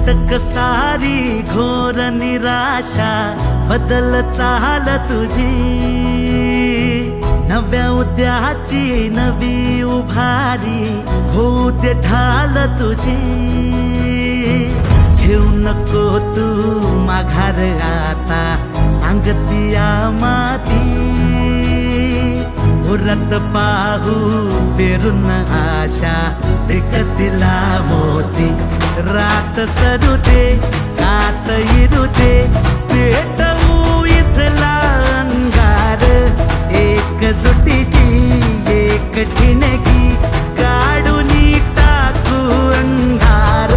अटक सारी घोर निराशा बदल चाल तुझी, नव्या उद्याची नवी उभारी होऊ दे ढाल तुझी। घेऊ नको तू माघार आता सांगतिया माती, उरत पाहू पेरून आशा विकतिला मोती। रात सरू दे कात इरू दे पेटवू इथला अंगार, एकजुटीची एक ठिणगी काढून टाकू अंधार।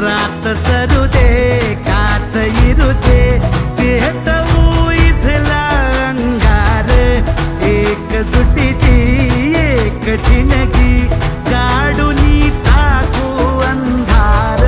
रात सरू दे कात इरू दे पेटवू इथला अंगार, एकजुटीची एक ठिणगी काढून टाकू अंधार।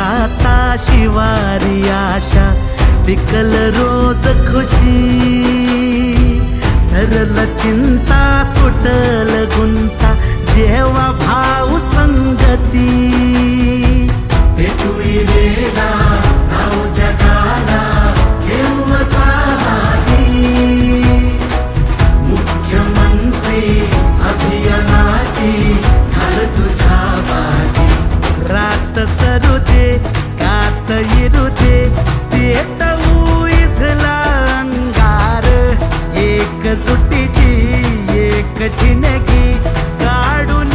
आता शिवारी आशा पिकल रोज खुशी, सरल चिंता सुटल गुंता देवा भाऊ संगती। भेटू इलेला नाव जगाला घेऊ साहारी, मुख्यमंत्री अभियानाची घाल तुझ्या बागी। रात सरू दे कात इरू दे पेटवू इथला अंगार, एकजुटीची एक ठिणगी काढून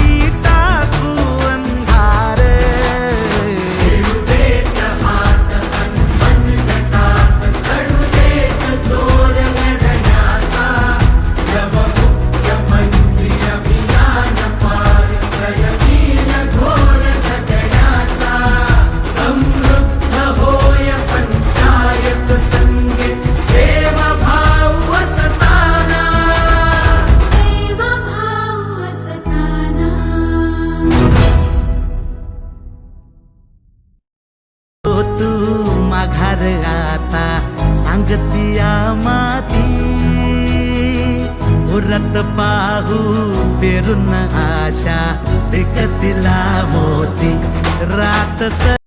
टाकू अंधार। माघार आता सांगतिया माती, उरत पाहू पेरून आशा विकतिला मोती। रात